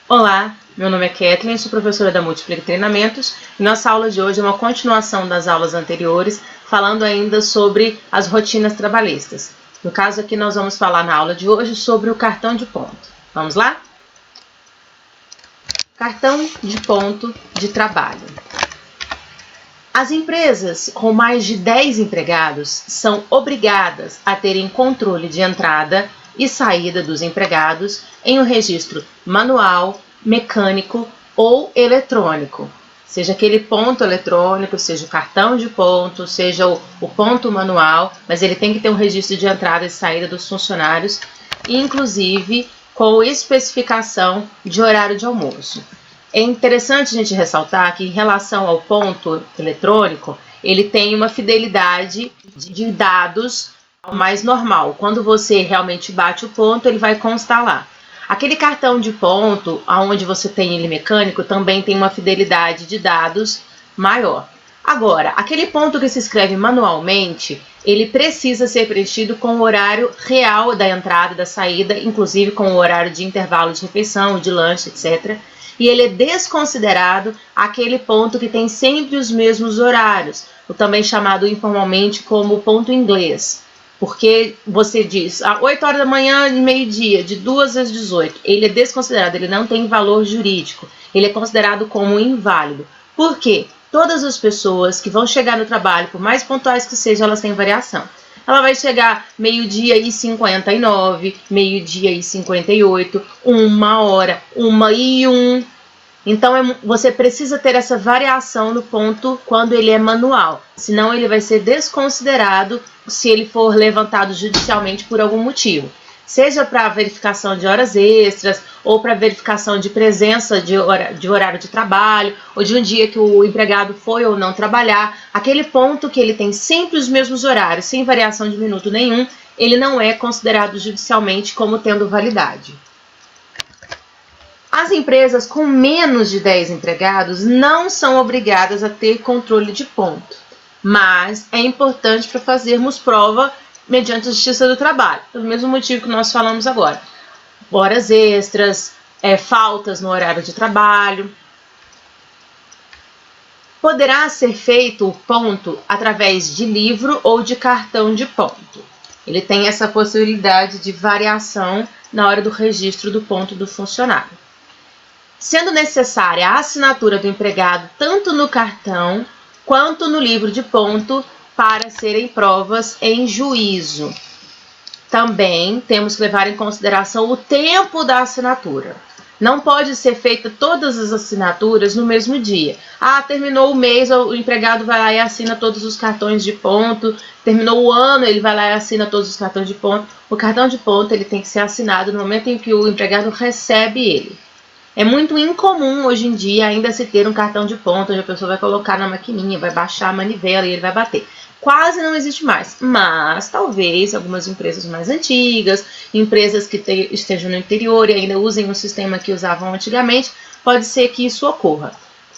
Olá, meu nome é Kathleen, sou professora da Multiplica Treinamentos e nossa aula de hoje é uma continuação das aulas anteriores, falando ainda sobre as rotinas trabalhistas. No caso aqui nós vamos falar na aula de hoje sobre o cartão de ponto. Vamos lá? Cartão de ponto de trabalho. As empresas com mais de 10 empregados são obrigadas a terem controle de entrada e saída dos empregados em um registro manual, mecânico ou eletrônico. Seja aquele ponto eletrônico, seja o cartão de ponto, seja o ponto manual, mas ele tem que ter um registro de entrada e saída dos funcionários, inclusive com especificação de horário de almoço. É interessante a gente ressaltar que, em relação ao ponto eletrônico, ele tem uma fidelidade de dados mais normal. Quando você realmente bate o ponto, ele vai constar lá. Aquele cartão de ponto, onde você tem ele mecânico, também tem uma fidelidade de dados maior. Agora, aquele ponto que se escreve manualmente, ele precisa ser preenchido com o horário real da entrada e da saída, inclusive com o horário de intervalo de refeição, de lanche, etc., e ele é desconsiderado aquele ponto que tem sempre os mesmos horários, o também chamado informalmente como ponto inglês, porque você diz 8 horas da manhã e meio-dia, de 2 às 18, ele é desconsiderado, ele não tem valor jurídico, ele é considerado como inválido. Por quê? Todas as pessoas que vão chegar no trabalho, por mais pontuais que sejam, elas têm variação. Ela vai chegar meio-dia e 59, meio-dia e 58, 1h, 1h01. Então, você precisa ter essa variação no ponto quando ele é manual. Senão, ele vai ser desconsiderado se ele for levantado judicialmente por algum motivo. Seja para verificação de horas extras, ou para verificação de presença de horário de trabalho, ou de um dia que o empregado foi ou não trabalhar. Aquele ponto que ele tem sempre os mesmos horários, sem variação de minuto nenhum, ele não é considerado judicialmente como tendo validade. As empresas com menos de 10 empregados não são obrigadas a ter controle de ponto, mas é importante para fazermos prova mediante a Justiça do Trabalho, pelo mesmo motivo que nós falamos agora. Horas extras, faltas no horário de trabalho. Poderá ser feito o ponto através de livro ou de cartão de ponto. Ele tem essa possibilidade de variação na hora do registro do ponto do funcionário. Sendo necessária a assinatura do empregado tanto no cartão quanto no livro de ponto para serem provas em juízo. Também temos que levar em consideração o tempo da assinatura. Não pode ser feita todas as assinaturas no mesmo dia. Terminou o mês, o empregado vai lá e assina todos os cartões de ponto. Terminou o ano, ele vai lá e assina todos os cartões de ponto. O cartão de ponto ele tem que ser assinado no momento em que o empregado recebe ele. É muito incomum hoje em dia ainda se ter um cartão de ponto, onde a pessoa vai colocar na maquininha, vai baixar a manivela e ele vai bater. Quase não existe mais, mas talvez algumas empresas mais antigas, empresas que estejam no interior e ainda usem o sistema que usavam antigamente, pode ser que isso ocorra.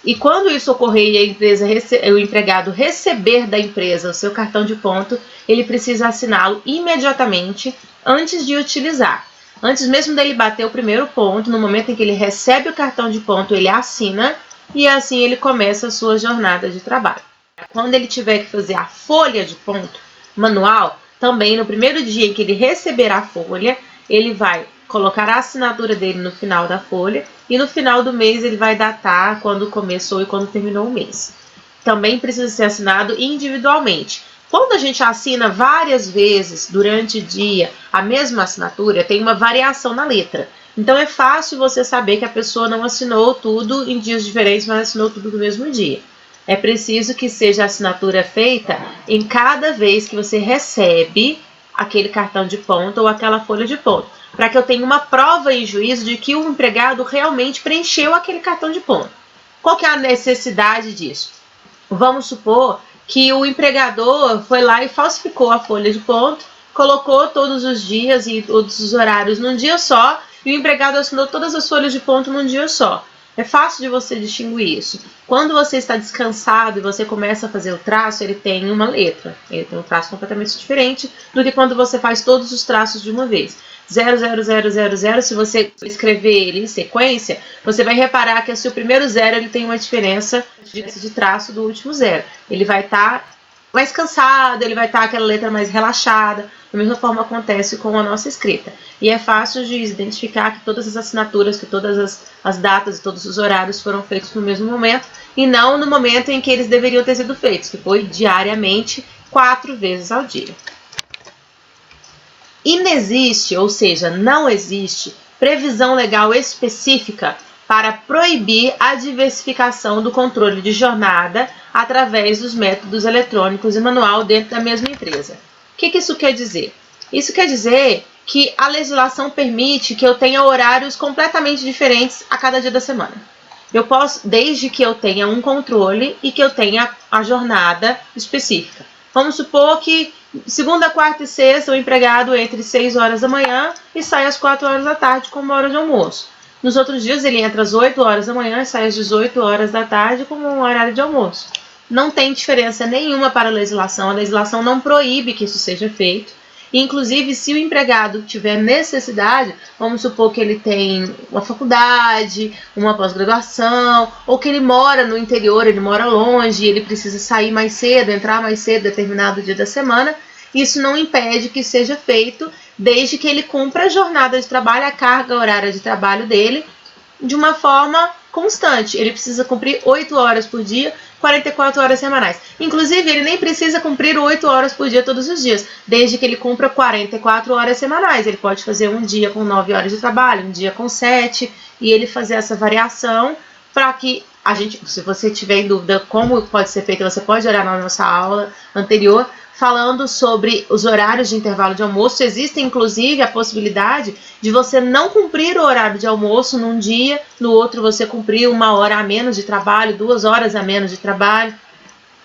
E quando isso ocorrer e o empregado receber da empresa o seu cartão de ponto, ele precisa assiná-lo imediatamente antes de utilizar. Antes mesmo dele bater o primeiro ponto, no momento em que ele recebe o cartão de ponto, ele assina e assim ele começa a sua jornada de trabalho. Quando ele tiver que fazer a folha de ponto manual, também no primeiro dia em que ele receber a folha, ele vai colocar a assinatura dele no final da folha e no final do mês ele vai datar quando começou e quando terminou o mês. Também precisa ser assinado individualmente. Quando a gente assina várias vezes durante o dia a mesma assinatura, tem uma variação na letra. Então é fácil você saber que a pessoa não assinou tudo em dias diferentes, mas assinou tudo no mesmo dia. É preciso que seja a assinatura feita em cada vez que você recebe aquele cartão de ponto ou aquela folha de ponto, para que eu tenha uma prova em juízo de que o empregado realmente preencheu aquele cartão de ponto. Qual que é a necessidade disso? Vamos supor que o empregador foi lá e falsificou a folha de ponto, colocou todos os dias e todos os horários num dia só, e o empregado assinou todas as folhas de ponto num dia só. É fácil de você distinguir isso. Quando você está descansado e você começa a fazer o traço, ele tem uma letra. Ele tem um traço completamente diferente do que quando você faz todos os traços de uma vez. 00000, se você escrever ele em sequência, você vai reparar que se o primeiro zero ele tem uma diferença de traço do último zero. Ele vai estar mais cansado, ele vai estar aquela letra mais relaxada. Da mesma forma acontece com a nossa escrita. E é fácil de identificar que todas as assinaturas, que todas as datas e todos os horários foram feitos no mesmo momento e não no momento em que eles deveriam ter sido feitos, que foi diariamente, 4 vezes ao dia. Inexiste, ou seja, não existe, previsão legal específica para proibir a diversificação do controle de jornada através dos métodos eletrônicos e manual dentro da mesma empresa. O que isso quer dizer? Isso quer dizer que a legislação permite que eu tenha horários completamente diferentes a cada dia da semana. Eu posso, desde que eu tenha um controle e que eu tenha a jornada específica. Vamos supor que segunda, quarta e sexta o empregado entre 6 horas da manhã e sai às 4 horas da tarde como hora de almoço. Nos outros dias ele entra às 8 horas da manhã e sai às 18 horas da tarde como um horário de almoço. Não tem diferença nenhuma para a legislação não proíbe que isso seja feito. E, inclusive, se o empregado tiver necessidade, vamos supor que ele tem uma faculdade, uma pós-graduação, ou que ele mora no interior, ele mora longe, ele precisa sair mais cedo, entrar mais cedo, determinado dia da semana, isso não impede que seja feito, desde que ele cumpra a jornada de trabalho, a carga horária de trabalho dele, de uma forma constante. Ele precisa cumprir 8 horas por dia, 44 horas semanais. Inclusive, ele nem precisa cumprir 8 horas por dia todos os dias, desde que ele cumpra 44 horas semanais. Ele pode fazer um dia com 9 horas de trabalho, um dia com 7, e ele fazer essa variação para que a gente, se você tiver em dúvida como pode ser feito, você pode olhar na nossa aula anterior, falando sobre os horários de intervalo de almoço. Existe, inclusive, a possibilidade de você não cumprir o horário de almoço num dia, no outro você cumprir 1 hora a menos de trabalho, 2 horas a menos de trabalho.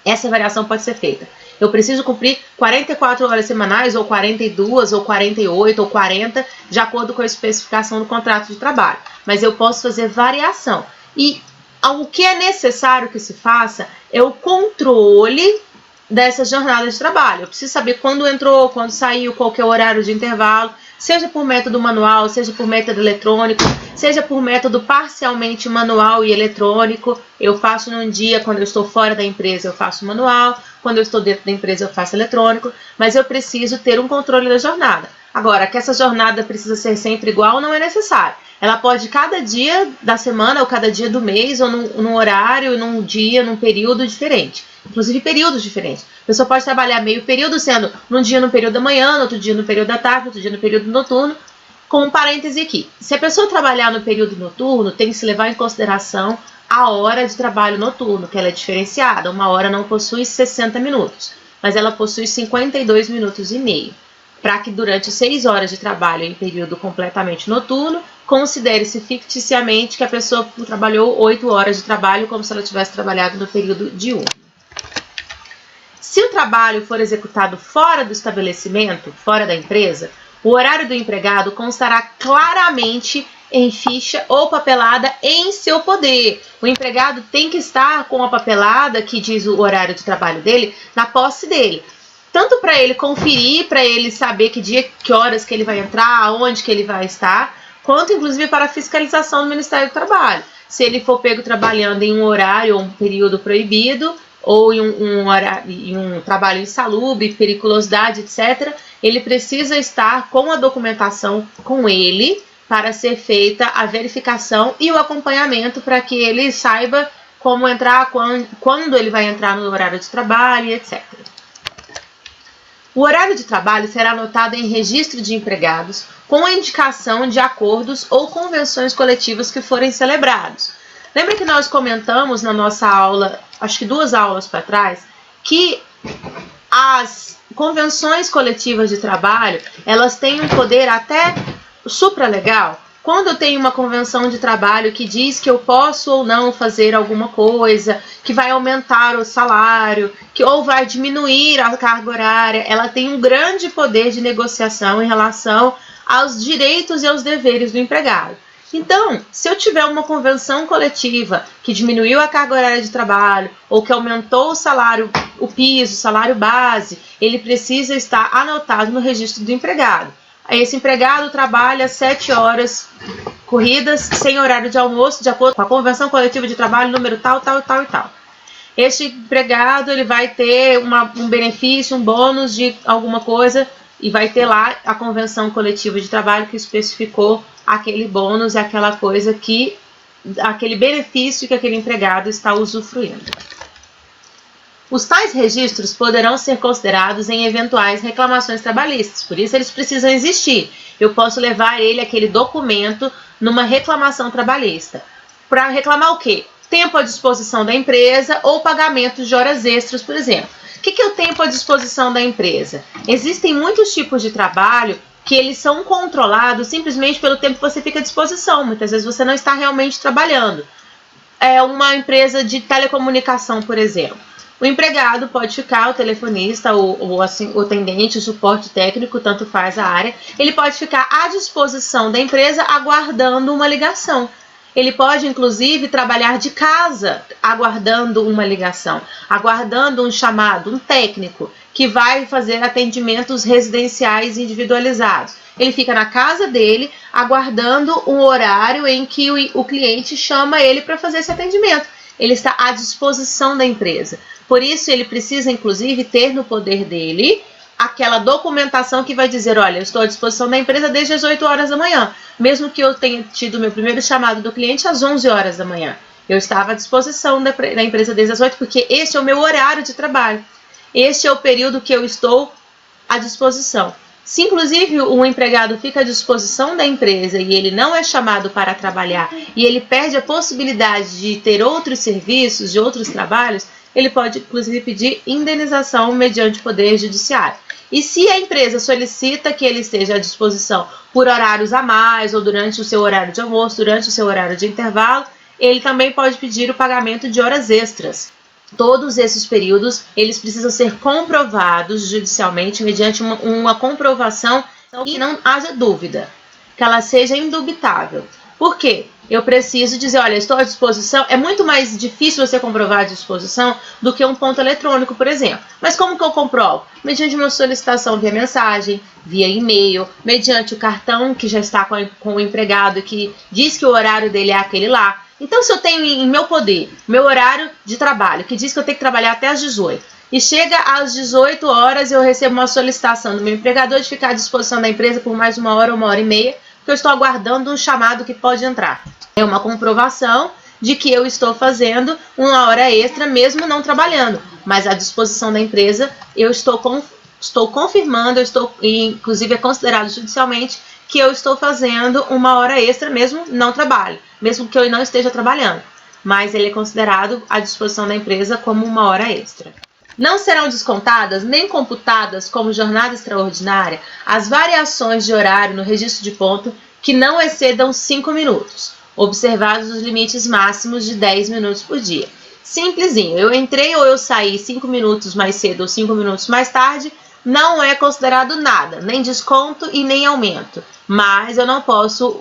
Essa variação pode ser feita. Eu preciso cumprir 44 horas semanais, ou 42, ou 48, ou 40, de acordo com a especificação do contrato de trabalho. Mas eu posso fazer variação. E o que é necessário que se faça é o controle dessa jornada de trabalho. Eu preciso saber quando entrou, quando saiu, qual que é o horário de intervalo, seja por método manual, seja por método eletrônico, seja por método parcialmente manual e eletrônico. Eu faço num dia, quando eu estou fora da empresa, eu faço manual, quando eu estou dentro da empresa, eu faço eletrônico, mas eu preciso ter um controle da jornada. Agora, que essa jornada precisa ser sempre igual, não é necessário. Ela pode, cada dia da semana, ou cada dia do mês, ou num horário, num dia, num período diferente. Inclusive períodos diferentes. A pessoa pode trabalhar meio período, sendo num dia no período da manhã, no outro dia no período da tarde, no outro dia no período noturno, com um parêntese aqui. Se a pessoa trabalhar no período noturno, tem que se levar em consideração a hora de trabalho noturno, que ela é diferenciada. Uma hora não possui 60 minutos, mas ela possui 52 minutos e meio. Para que durante 6 horas de trabalho em período completamente noturno, considere-se ficticiamente que a pessoa trabalhou 8 horas de trabalho, como se ela tivesse trabalhado no período diurno. Se o trabalho for executado fora do estabelecimento, fora da empresa, o horário do empregado constará claramente em ficha ou papelada em seu poder. O empregado tem que estar com a papelada que diz o horário de trabalho dele na posse dele. Tanto para ele conferir, para ele saber que dia, que horas que ele vai entrar, aonde que ele vai estar, quanto inclusive para a fiscalização do Ministério do Trabalho. Se ele for pego trabalhando em um horário ou um período proibido, ou em um trabalho insalubre, periculosidade, etc., ele precisa estar com a documentação com ele para ser feita a verificação e o acompanhamento para que ele saiba como entrar, quando ele vai entrar no horário de trabalho, etc. O horário de trabalho será anotado em registro de empregados com a indicação de acordos ou convenções coletivas que forem celebrados. Lembra que nós comentamos na nossa aula, acho que 2 aulas para trás, que as convenções coletivas de trabalho, elas têm um poder até supralegal. Quando eu tenho uma convenção de trabalho que diz que eu posso ou não fazer alguma coisa, que vai aumentar o salário, ou vai diminuir a carga horária, ela tem um grande poder de negociação em relação aos direitos e aos deveres do empregado. Então, se eu tiver uma convenção coletiva que diminuiu a carga horária de trabalho ou que aumentou o salário, o piso, o salário base, ele precisa estar anotado no registro do empregado. Esse empregado trabalha 7 horas corridas sem horário de almoço, de acordo com a convenção coletiva de trabalho número tal, tal, tal e tal. Este empregado ele vai ter um benefício, um bônus de alguma coisa e vai ter lá a convenção coletiva de trabalho que especificou aquele bônus e aquela coisa que, aquele benefício que aquele empregado está usufruindo. Os tais registros poderão ser considerados em eventuais reclamações trabalhistas, por isso eles precisam existir. Eu posso levar aquele documento, numa reclamação trabalhista. Para reclamar o quê? Tempo à disposição da empresa ou pagamento de horas extras, por exemplo. O que é o tempo à disposição da empresa? Existem muitos tipos de trabalho que eles são controlados simplesmente pelo tempo que você fica à disposição. Muitas vezes você não está realmente trabalhando. É uma empresa de telecomunicação, por exemplo. O empregado pode ficar, o telefonista, o atendente, o suporte técnico, tanto faz a área, ele pode ficar à disposição da empresa aguardando uma ligação. Ele pode, inclusive, trabalhar de casa, aguardando uma ligação, aguardando um chamado, um técnico, que vai fazer atendimentos residenciais individualizados. Ele fica na casa dele, aguardando um horário em que o cliente chama ele para fazer esse atendimento. Ele está à disposição da empresa. Por isso, ele precisa, inclusive, ter no poder dele aquela documentação que vai dizer, olha, eu estou à disposição da empresa desde as 8 horas da manhã, mesmo que eu tenha tido meu primeiro chamado do cliente às 11 horas da manhã. Eu estava à disposição da empresa desde as 8, porque este é o meu horário de trabalho. Este é o período que eu estou à disposição. Se, inclusive, o empregado fica à disposição da empresa e ele não é chamado para trabalhar e ele perde a possibilidade de ter outros serviços, de outros trabalhos, ele pode, inclusive, pedir indenização mediante poder judiciário. E se a empresa solicita que ele esteja à disposição por horários a mais, ou durante o seu horário de almoço, durante o seu horário de intervalo, ele também pode pedir o pagamento de horas extras. Todos esses períodos, eles precisam ser comprovados judicialmente mediante uma comprovação que não haja dúvida, que ela seja indubitável. Por quê? Eu preciso dizer, olha, estou à disposição. É muito mais difícil você comprovar a disposição do que um ponto eletrônico, por exemplo. Mas como que eu comprovo? Mediante uma solicitação via mensagem, via e-mail, mediante o cartão que já está com o empregado que diz que o horário dele é aquele lá. Então, se eu tenho em meu poder, meu horário de trabalho, que diz que eu tenho que trabalhar até às 18, e chega às 18 horas eu recebo uma solicitação do meu empregador de ficar à disposição da empresa por mais 1 hora, 1h30, que eu estou aguardando um chamado que pode entrar. É uma comprovação de que eu estou fazendo 1 hora extra, mesmo não trabalhando, mas à disposição da empresa eu estou confirmando, inclusive é considerado judicialmente que eu estou fazendo 1 hora extra, mesmo não trabalho, mesmo que eu não esteja trabalhando, mas ele é considerado à disposição da empresa como 1 hora extra. Não serão descontadas nem computadas como jornada extraordinária as variações de horário no registro de ponto que não excedam 5 minutos, observados os limites máximos de 10 minutos por dia. Simplesinho, eu entrei ou eu saí 5 minutos mais cedo ou 5 minutos mais tarde, não é considerado nada, nem desconto e nem aumento, mas eu não posso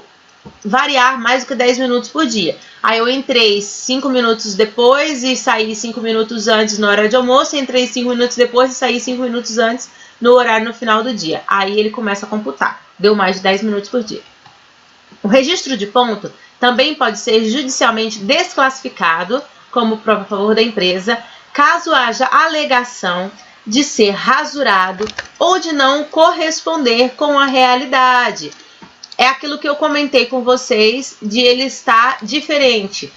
variar mais do que 10 minutos por dia. Aí eu entrei 5 minutos depois e saí 5 minutos antes no horário de almoço, entrei 5 minutos depois e saí 5 minutos antes no horário no final do dia. Aí ele começa a computar, deu mais de 10 minutos por dia. O registro de ponto também pode ser judicialmente desclassificado como prova a favor da empresa, caso haja alegação de ser rasurado ou de não corresponder com a realidade. É aquilo que eu comentei com vocês, de ele estar diferente.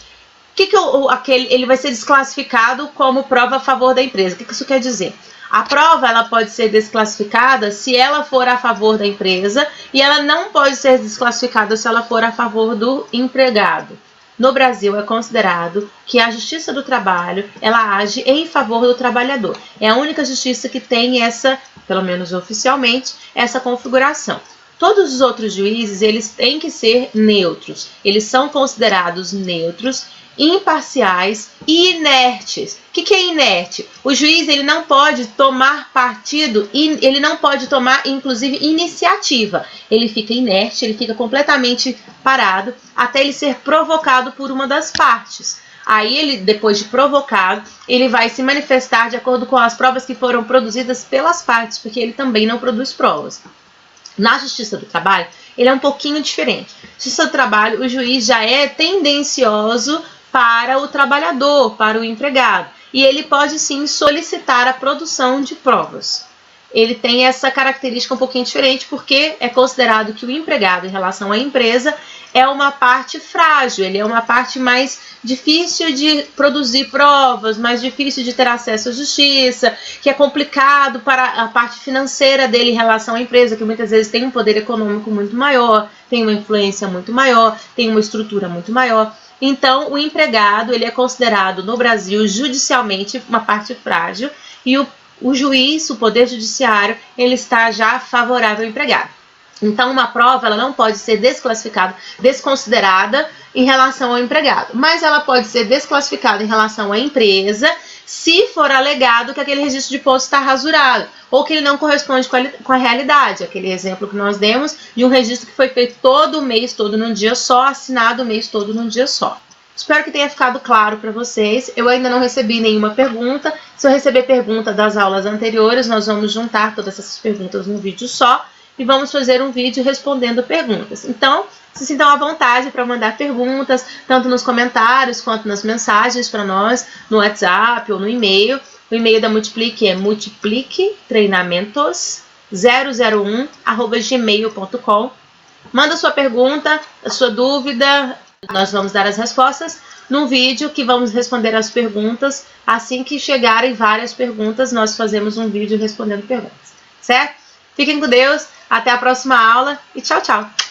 Ele vai ser desclassificado como prova a favor da empresa. O que isso quer dizer? A prova ela pode ser desclassificada se ela for a favor da empresa e ela não pode ser desclassificada se ela for a favor do empregado. No Brasil é considerado que a Justiça do Trabalho ela age em favor do trabalhador. É a única justiça que tem essa, pelo menos oficialmente, essa configuração. Todos os outros juízes, eles têm que ser neutros. Eles são considerados neutros imparciais e inertes. O que é inerte? O juiz ele não pode tomar partido, ele não pode tomar, inclusive, iniciativa. Ele fica inerte, ele fica completamente parado até ele ser provocado por uma das partes. Aí ele, depois de provocado, ele vai se manifestar de acordo com as provas que foram produzidas pelas partes, porque ele também não produz provas. Na Justiça do Trabalho, ele é um pouquinho diferente. Na Justiça do Trabalho, o juiz já é tendencioso para o trabalhador, para o empregado. E ele pode sim solicitar a produção de provas. Ele tem essa característica um pouquinho diferente porque é considerado que o empregado em relação à empresa é uma parte frágil, ele é uma parte mais difícil de produzir provas, mais difícil de ter acesso à justiça, que é complicado para a parte financeira dele em relação à empresa, que muitas vezes tem um poder econômico muito maior, tem uma influência muito maior, tem uma estrutura muito maior. Então, o empregado ele é considerado no Brasil judicialmente uma parte frágil e o juiz, o poder judiciário, ele está já favorável ao empregado. Então, uma prova ela não pode ser desclassificada, desconsiderada em relação ao empregado, mas ela pode ser desclassificada em relação à empresa se for alegado que aquele registro de posto está rasurado ou que ele não corresponde com a realidade. Aquele exemplo que nós demos de um registro que foi feito todo mês, todo num dia só, assinado o mês todo num dia só. Espero que tenha ficado claro para vocês. Eu ainda não recebi nenhuma pergunta. Se eu receber pergunta das aulas anteriores, nós vamos juntar todas essas perguntas num vídeo só e vamos fazer um vídeo respondendo perguntas. Então, se sintam à vontade para mandar perguntas, tanto nos comentários quanto nas mensagens para nós, no WhatsApp ou no e-mail. O e-mail da Multiplique é multipliquetreinamentos001@gmail.com. Manda sua pergunta, a sua dúvida. Nós vamos dar as respostas num vídeo que vamos responder as perguntas. Assim que chegarem várias perguntas, nós fazemos um vídeo respondendo perguntas, certo? Fiquem com Deus, até a próxima aula e tchau, tchau!